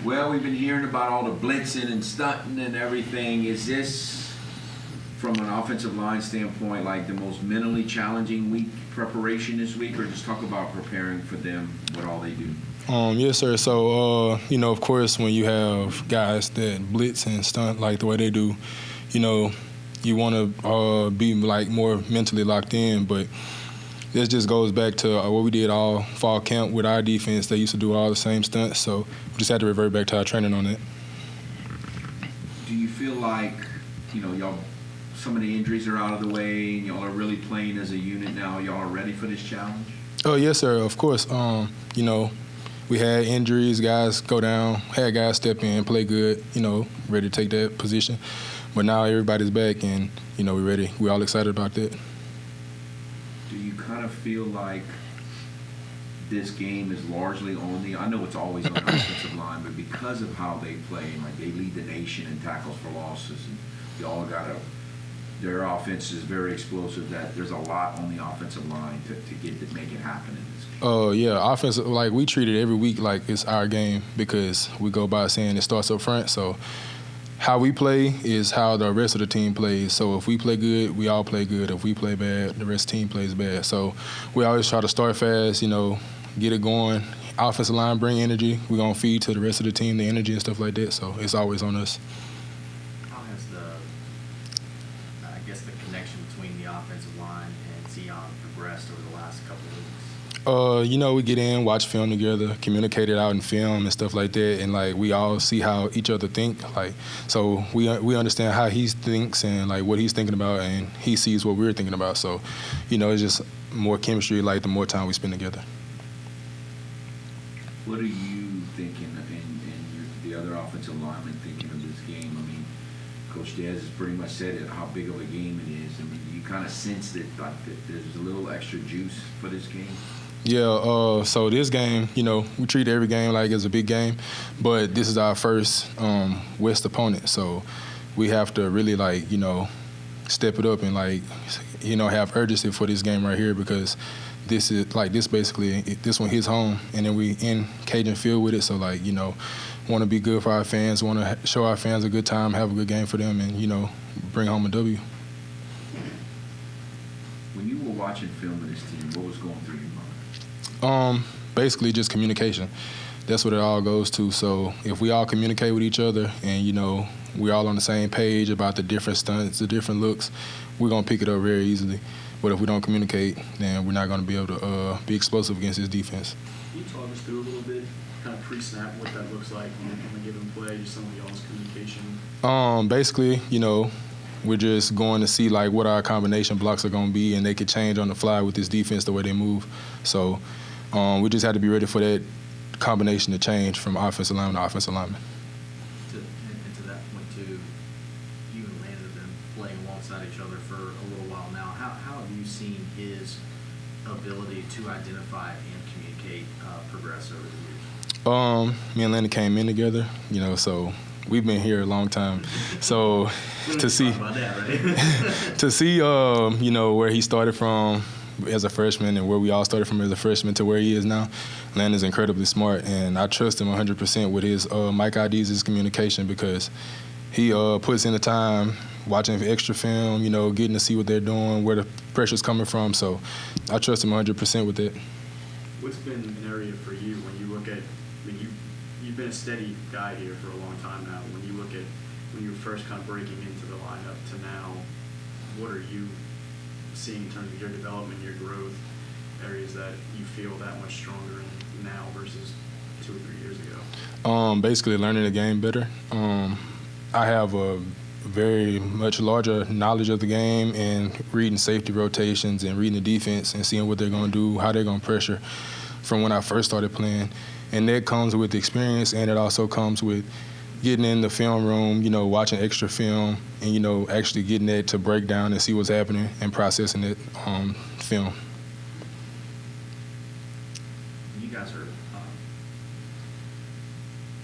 Well, we've been hearing about all the blitzing and stunting and everything. Is this, from an offensive line standpoint, like the most mentally challenging week preparation this week, or just talk about preparing for them, what all they do? Yes, sir. So, of course, when you have guys that blitz and stunt like the way they do, you want to be like more mentally locked in. But this just goes back to what we did all fall camp with our defense. They used to do all the same stunts, so we just had to revert back to our training on that. Do you feel like, y'all, some of the injuries are out of the way, and y'all are really playing as a unit now? Y'all are ready for this challenge? Oh, yes, sir. Of course. We had injuries, guys go down, had guys step in, play good, ready to take that position. But now everybody's back, and, we're ready. We're all excited about that. Do you kind of feel like this game is largely on I know it's always on the offensive line, but because of how they play, and like they lead the nation in tackles for losses, and y'all their offense is very explosive, that there's a lot on the offensive line to make it happen in this game? Yeah, offensive, like we treat it every week like it's our game because we go by saying it starts up front. So how we play is how the rest of the team plays. So if we play good, we all play good. If we play bad, the rest of the team plays bad. So we always try to start fast, get it going. Offensive line bring energy. We're going to feed to the rest of the team the energy and stuff like that. So it's always on us. How has the connection between the offensive line and Zion progressed over the last couple of weeks? We get in, watch film together, communicate it out in film and stuff like that, and like we all see how each other think. Like, so we understand how he thinks and like what he's thinking about, and he sees what we're thinking about. So, it's just more chemistry. Like the more time we spend together. What are you thinking, and the other offensive linemen thinking of this game? I mean, Coach Dez has pretty much said it, how big of a game it is. I mean, you kind of sense that there's a little extra juice for this game. Yeah, so this game, we treat every game like it's a big game, but this is our first West opponent, so we have to really step it up and have urgency for this game right here because this one hits home, and then we in Cajun Field with it, so want to be good for our fans, want to show our fans a good time, have a good game for them, and bring home a W. When you were watching film of this team, what was going through your mind? Basically just communication. That's what it all goes to. So if we all communicate with each other and, we're all on the same page about the different stunts, the different looks, we're going to pick it up very easily. But if we don't communicate, then we're not going to be able to be explosive against this defense. Can you talk us through a little bit, kind of pre-snap, what that looks like on a given play, just some of y'all's communication? Basically, we're just going to see what our combination blocks are going to be, and they could change on the fly with this defense the way they move. So we just had to be ready for that combination to change from offensive lineman to offensive lineman. And to that point, too, you and Landon have been playing alongside each other for a little while now. How have you seen his ability to identify and communicate progress over the years? Me and Landon came in together, so we've been here a long time. So to see, to see, where he started from as a freshman and where we all started from as a freshman to where he is now, Landon's incredibly smart, and I trust him 100% with his mic IDs, his communication, because he puts in the time, watching extra film, getting to see what they're doing, where the pressure's coming from. So I trust him 100% with it. What's been an area for you when you look at, you've been a steady guy here for a long time now. When you look at when you were first kind of breaking into the lineup to now, what are you seeing in terms of your development, your growth, areas that you feel that much stronger in now versus 2 or 3 years ago? Basically learning the game better. I have a very much larger knowledge of the game and reading safety rotations and reading the defense and seeing what they're going to do, how they're going to pressure from when I first started playing. And that comes with experience, and it also comes with getting in the film room, watching extra film, and, actually getting that to break down and see what's happening and processing it film. You guys are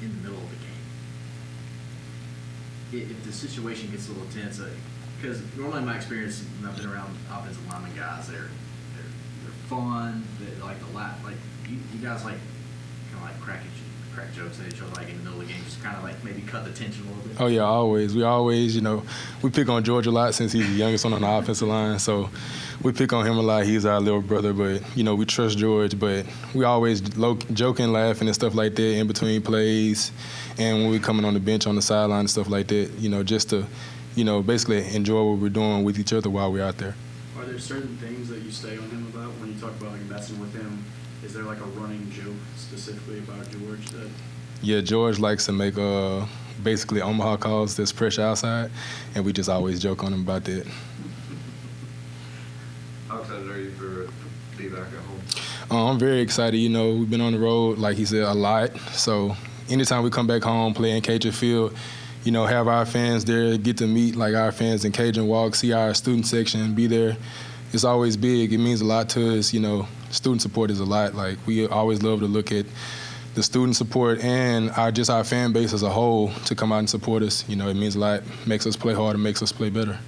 in the middle of the game. If the situation gets a little tense, because normally in my experience, when I've been around offensive lineman guys, they're fun, they like to laugh. You guys kind of crack crack jokes at each other, like in the middle of the game, just kind of like maybe cut the tension a little bit? Oh, yeah, always. We always, we pick on George a lot since he's the youngest one on the offensive line. So we pick on him a lot. He's our little brother, but, we trust George. But we always joking, laughing and stuff like that in between plays and when we're coming on the bench on the sideline and stuff like that, just to, basically enjoy what we're doing with each other while we're out there. Are there certain things that you stay on him about when you talk about like messing with him? Is there like a running joke specifically about George that? Yeah, George likes to make basically Omaha calls that's pressure outside, and we just always joke on him about that. How excited are you for be back at home? I'm very excited. We've been on the road, like he said, a lot. So anytime we come back home, play in Cajun Field, have our fans there, get to meet like our fans in Cajun Walk, see our student section, be there. It's always big. It means a lot to us. Student support is a lot. Like, we always love to look at the student support and our fan base as a whole to come out and support us. It means a lot, makes us play hard and makes us play better.